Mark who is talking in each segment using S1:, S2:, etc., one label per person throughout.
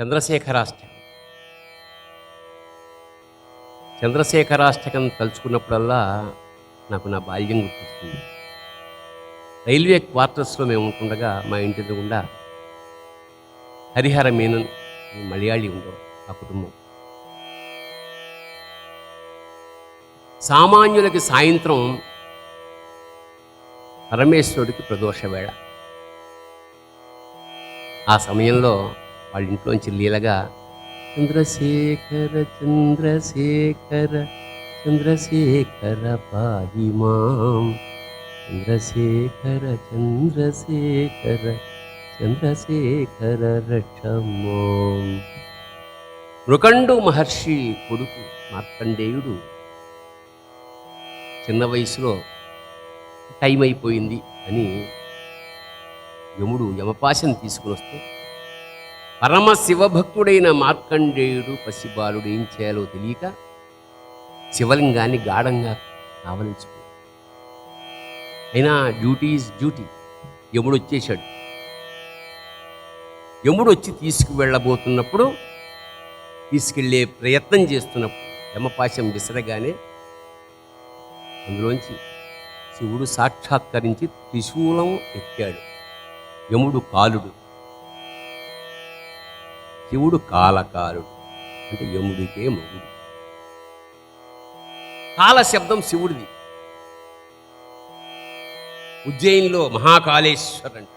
S1: చంద్రశేఖరాష్టకం. చంద్రశేఖరాష్టకం తలుచుకున్నప్పుడల్లా నాకు నా బాల్యం గుర్తొస్తుంది. రైల్వే క్వార్టర్స్లో మేము ఉంటుండగా మా ఇంటి ఎదురుగుండా హరిహర మీనన్ మలయాళీ ఉండేవాడు. ఆ కుటుంబం సామాన్యులకి సాయంత్రం పరమేశ్వరుడికి ప్రదోష వేళ. ఆ సమయంలో వాళ్ళ ఇంట్లోంచి లీలగా చంద్రశేఖర చంద్రశేఖర చంద్రశేఖర పాహి మాం, చంద్రశేఖర చంద్రశేఖర చంద్రశేఖర రక్షమాం. మృకండు మహర్షి కొడుకు మార్కండేయుడు చిన్న వయసులో టైం అయిపోయింది అని యముడు యమపాశం తీసుకుని వస్తే పరమ శివభక్తుడైన మార్కండేయుడు పసిబాలుడు ఏం చేయాలో తెలియక శివలింగాన్ని గాఢంగా ఆవలించుకున్నాడు. అయినా డ్యూటీ ఈజ్ డ్యూటీ. యముడు వచ్చేశాడు. యముడు వచ్చి తీసుకువెళ్ళబోతున్నప్పుడు, తీసుకెళ్లే ప్రయత్నం చేస్తున్నప్పుడు యమపాశం విసరగానే అందులోంచి శివుడు సాక్షాత్కరించి త్రిశూలం ఎత్తాడు. యముడు కాలుడు, శివుడు కాలకాలుడు, అంటే యముడికే మగుడు. కాల శబ్దం శివుడిది. ఉజ్జయిన్లో మహాకాళేశ్వర్ అంట.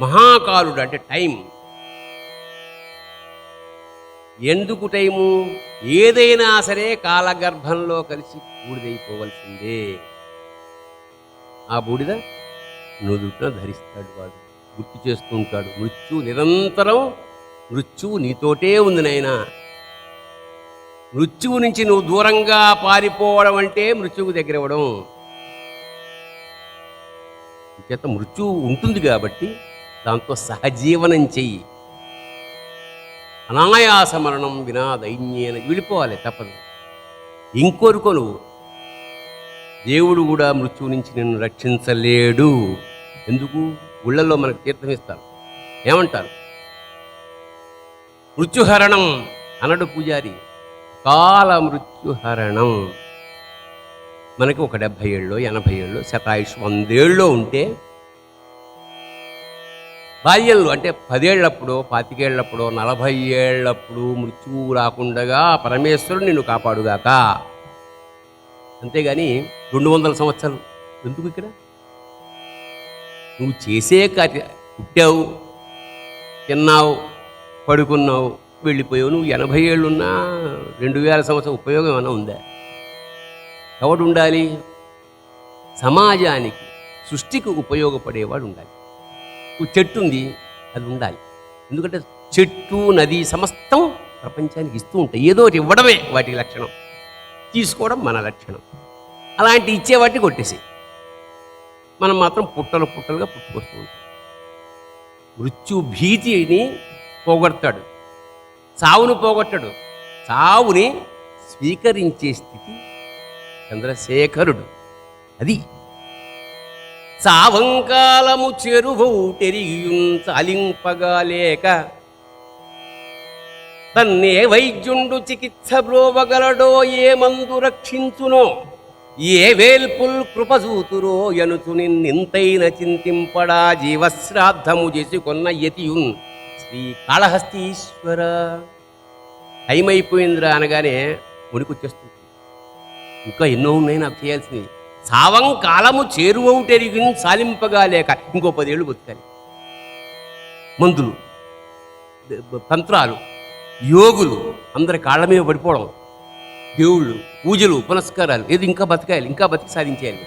S1: మహాకాలుడు అంటే టైం. ఎందుకు టైము? ఏదైనా సరే కాలగర్భంలో కలిసి బూడిదైపోవలసిందే. ఆ బూడిద నుదుట ధరిస్తాడు వాడు, గుర్తు చేస్తూ ఉంటాడు. మృత్యు నిరంతరం, మృత్యువు నీతోటే ఉంది నాయనా. మృత్యువు నుంచి నువ్వు దూరంగా పారిపోవడం అంటే మృత్యువు దగ్గర ఇవ్వడం. చేత మృత్యువు ఉంటుంది కాబట్టి దాంతో సహజీవనం చెయ్యి. అనాయాస మరణం వినా దైన్యేన, వెళ్ళిపోవాలి, తప్పదు. ఇంకొరుకో నువ్వు. దేవుడు కూడా మృత్యువు నుంచి నిన్ను రక్షించలేడు. ఎందుకు? గుళ్ళల్లో మనకు తీర్థం ఇస్తారు. ఏమంటారు? మృత్యుహరణం అనడు పూజారి, కాల మృత్యుహరణం. మనకి ఒక 70 ఏళ్ళో 80 ఏళ్ళో శతాయుష్ 100 ఏళ్ళలో ఉంటే, బాల్యంలో అంటే 10 ఏళ్లప్పుడో 25 ఏళ్లప్పుడో 40 ఏళ్లప్పుడు మృత్యువు రాకుండా పరమేశ్వరుడు నిన్ను కాపాడుగాక. అంతేగాని 200 సంవత్సరాలు ఎందుకు? ఇక్కడ నువ్వు చేసే కార్య, పుట్టావు, తిన్నావు, పడుకున్నావు, వెళ్ళిపోయావు. నువ్వు 80 ఏళ్ళున్నా 2000 సంవత్సరం ఉపయోగం ఏమైనా ఉందా? ఎవడు ఉండాలి? సమాజానికి, సృష్టికి ఉపయోగపడేవాడు ఉండాలి. నువ్వు చెట్టు ఉంది, అది ఉండాలి. ఎందుకంటే చెట్టు, నది సమస్తం ప్రపంచానికి ఇస్తూ ఉంటాయి. ఏదో ఒకటి ఇవ్వడమే వాటి లక్షణం, తీసుకోవడం మన లక్షణం. అలాంటి ఇచ్చేవాటిని కొట్టేసి మనం మాత్రం పుట్టలు పుట్టలుగా పుట్టుకొస్తూ ఉంటాం. మృత్యు భీతిని పోగొడతాడు, చావును పోగొట్టాడు. చావుని స్వీకరించే స్థితి చంద్రశేఖరుడు. అది చావంకాలము చెరువౌటెరిగియున్ చాలింపగాలేక తన్నే వైద్యుండు చికిత్స బ్రోవగలడో, ఏ మందు రక్షించునో, ఏ వేల్పుల్ కృపజూతురో ఎనుచు నిన్నింతైన చింతింపడా, జీవశ్రాద్ధము చేసుకొన్న యతియున్ శ్రీ కాళహస్తీశ్వర. టైం అయిపోయిందిరా అనగానే వణికొచ్చేస్తుంది. ఇంకా ఎన్నో ఉన్నాయి నాకు చేయాల్సినవి. సావం కాలము చేరువౌటెరిగి సాలింపగా లేక, ఇంకో 10 ఏళ్ళు బతకాలి. మందులు, తంత్రాలు, యోగులు అందరి కాళ్ళ మీద పడిపోవడం, దేవుళ్ళు, పూజలు, పునస్కారాలు, ఏది ఇంకా బతకాలి, ఇంకా బతికి సాధించేయాలి.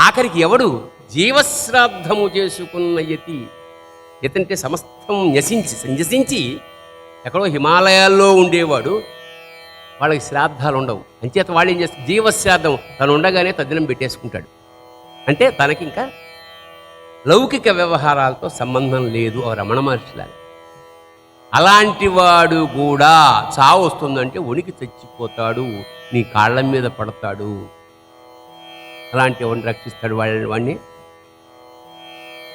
S1: ఆఖరికి ఎవడు? జీవశ్రాద్ధము చేసుకున్న యతి. యతంటే సమస్తం సంజసించి ఎక్కడో హిమాలయాల్లో ఉండేవాడు. వాళ్ళకి శ్రాద్ధాలు ఉండవు. అంచేత వాళ్ళు ఏం చేస్తారు? జీవశ్రాద్ధం తను ఉండగానే తద్దినం పెట్టేసుకుంటాడు. అంటే తనకి ఇంకా లౌకిక వ్యవహారాలతో సంబంధం లేదు. ఆ రమణ మహర్షిలాగా. అలాంటి వాడు కూడా చావు వస్తుందంటే వణికి చచ్చిపోతాడు, నీ కాళ్ళ మీద పడతాడు. అలాంటి వాడిని రక్షిస్తాడు. వాడిని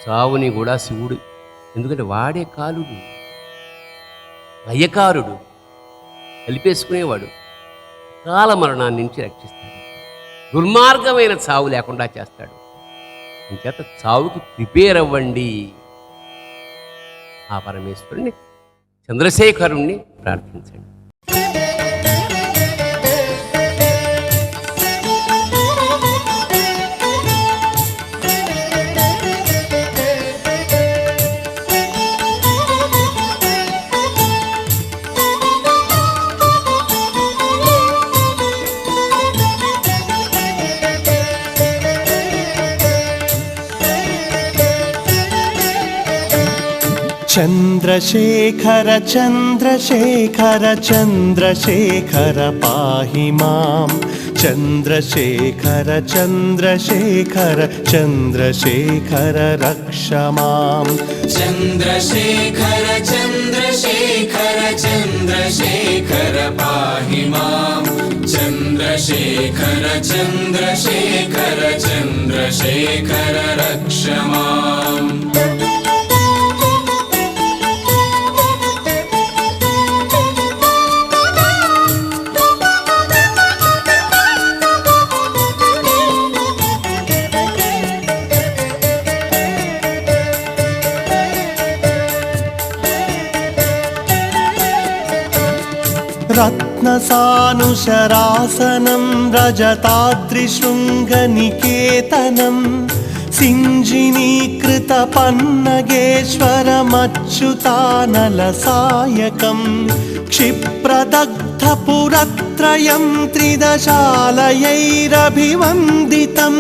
S1: చావుని కూడా శివుడు ఎందుకంటే వాడే కాలుడు, లయకారుడు, కలిపేసుకునేవాడు. కాల మరణాన్ని నుంచి రక్షిస్తాడు, దుర్మార్గమైన చావు లేకుండా చేస్తాడు. ఇంచేత చావుకి ప్రిపేర్ అవ్వండి. ఆ పరమేశ్వరుణ్ణి, చంద్రశేఖరుణ్ణి ప్రార్థించండి.
S2: చంద్రశేఖర చంద్రశేఖర చంద్రశేఖర పాహి మాం. చంద్రశేఖర చంద్రశేఖర చంద్రశేఖర రక్ష మాం.
S3: చంద్రశేఖర చంద్రశేఖర చంద్రశేఖర పాహి మాం. చంద్రశేఖర చంద్రశేఖర చంద్రశేఖర రక్ష మాం.
S2: రత్నసానుశరాసనం రజతాద్రిశృంగనికేతనం సింజినీకృత పన్నగేశ్వరమచ్యుతానలసాయకం క్షిప్రదగ్ధపురత్రయం త్రిదశాలయైరభివందితం.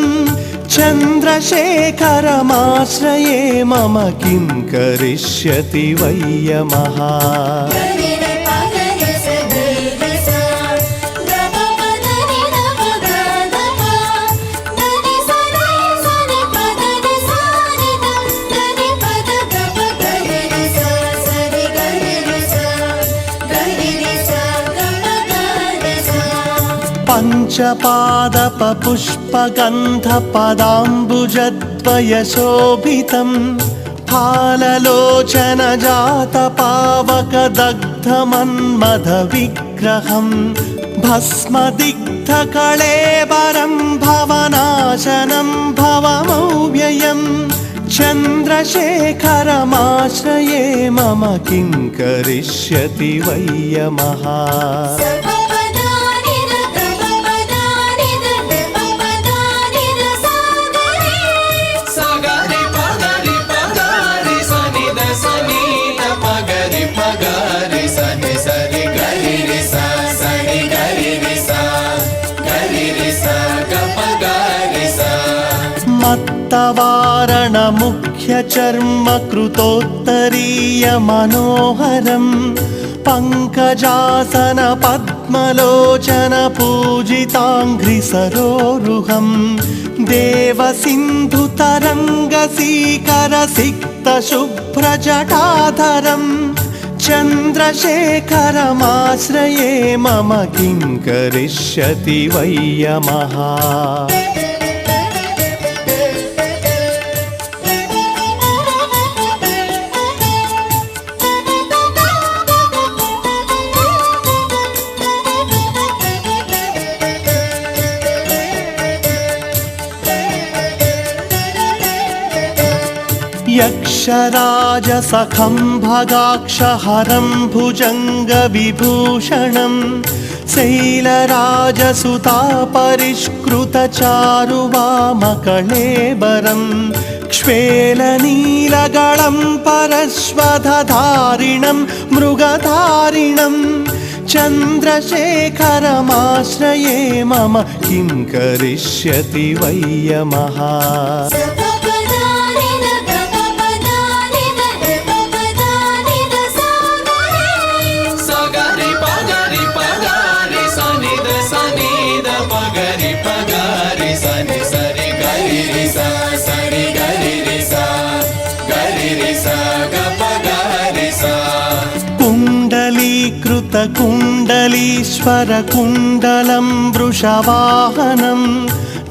S2: చంద్రశేఖరమాశ్రయే మమ కిం కరిష్యతి వయ్యమః. పంచపాదప పుష్పగంధ పదాంబుజద్వయశోభితం ఫాలలోచన జాత పావక దగ్ధ మన్మథ విగ్రహం భస్మదిగ్ధ కళేబరం భవనాశనం భవమవ్యయం. చంద్రశేఖరమాశ్రయే మమ కిం కరిష్యతి వయ్యమః. మత్తవారణ ముఖ్య చర్మ కృతోత్తరీయ మనోహరం పంకజాసన పద్మలోచన పూజితాంఘ్రి సరోరుహం దేవ సింధు తరంగ సీకర సిక్త శుభ్ర జటాధరం. చంద్రశేఖరమాశ్రయే మమ కిం కరిష్యతి వయ్యమః. యక్షరాజసఖం భగాక్షహరం భుజంగ విభూషణం శైలరాజసుతా పరిష్కృత చారువామకళేబరం క్ష్వేలనీలగళం పరశ్వధారిణం మృగధారిణం. చంద్రశేఖరమాశ్రయే మమ కిం కరిష్యతి వయ్యమః. కుండలీకృత కుండలీశ్వర కుండలం వృషవాహనం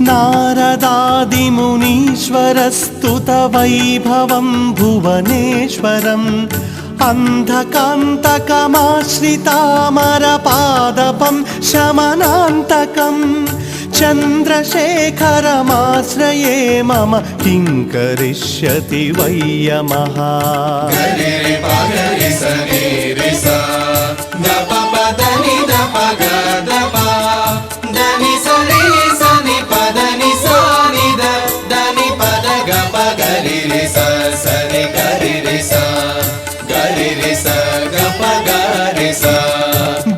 S2: नारदादिमुनीश्वरस्तुतवैभवं भुवनेश्वरम् अन्धकान्तकमाश्रितामरपादपं शमनान्तकम् चन्द्रशेखरमाश्रये मम किं करिष्यति वै यमः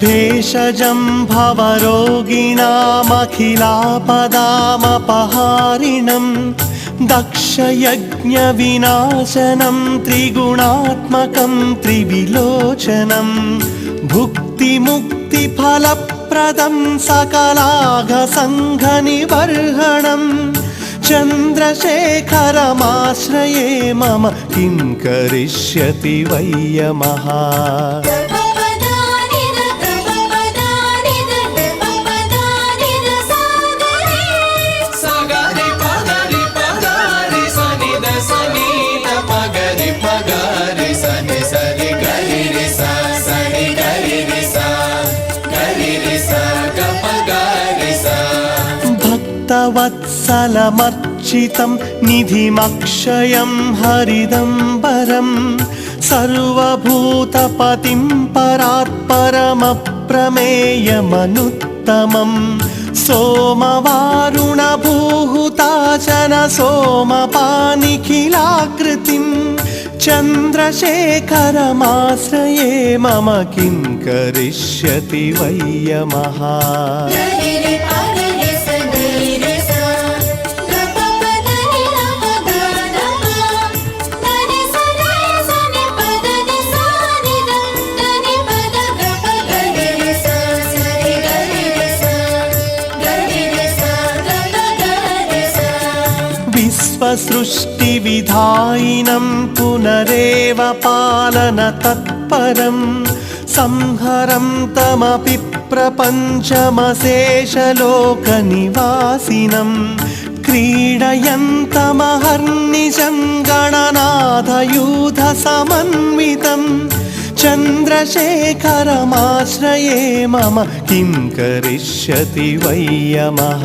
S2: भेषजं भवरोगिणामखिलापदामपहारिणं दक्षयज्ञविनाशनं त्रिगुणात्मकं त्रिविलोचनं भुक्तिमुक्तिफलप्रदं सकलाघसङ्घनिबर्हणम् चन्द्रशेखरमाश्रये मम किं करिष्यति वै यमः भक्तवत्सलमर्चितं निधिमक्षयं हरिदम्बरं सर्वभूतपतिं परात्परमप्रमेयमनुत्तमं सोमवारुणभूहुताचन सोमपानिखिलाकृतिं चन्द्रशेखरमाश्रये मम किं करिष्यति वै यमः विश्वसृष्टिविधायिनं पुनरेव पालनतत्परं संहरं तमपि प्रपञ्चमशेषलोकनिवासिनं क्रीडयन्तमहर्निशं गणनाथयूथसमन्वितं चन्द्रशेखरमाश्रये मम किं करिष्यति वै यमः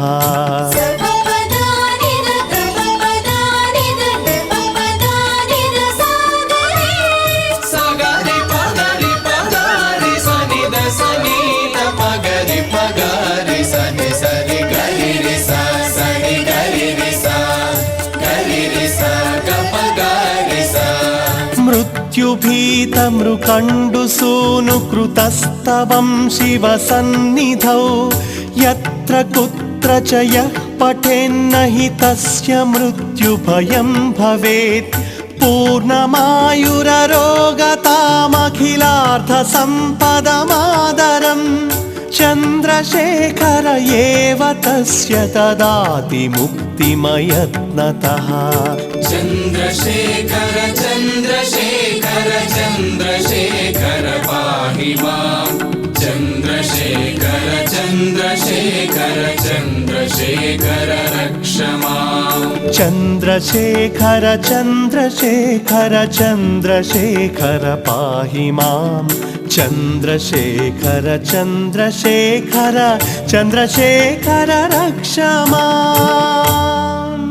S2: मृत्युभीतमृकण्डुसूनुकृतस्तवं शिवसन्निधौ यत्र कुत्र च यः पठेन्न हि तस्य मृत्युभयं भवेत् पूर्णमायुररोगतामखिलार्थसम्पदमादरम् चन्द्रशेखर एव तस्य ददाति मुक्तिमयत्नतः
S3: चन्द्रशेखर चन्द्रशेखर चन्द्रशेखर पाहि माम् चन्द्रशेखर चन्द्रशेखर चन्द्रशेखर रक्ष माम्
S2: चन्द्रशेखर चन्द्रशेखर चन्द्रशेखर पाहि माम् चन्द्रशेखर चन्द्रशेखर चन्द्रशेखर रक्ष माम्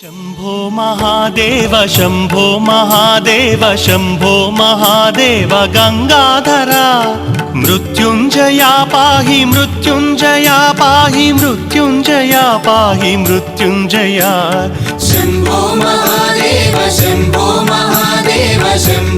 S2: शम्भो महादेव शम्भो महादेव शम्भो महादेव गंगाधरा मृत्युञ्जया पाहि मृत्युञ्जया पाहि मृत्युञ्जया पाहि मृत्युञ्जया
S3: शम्भो महादेव शम्भो महादेव शम्भो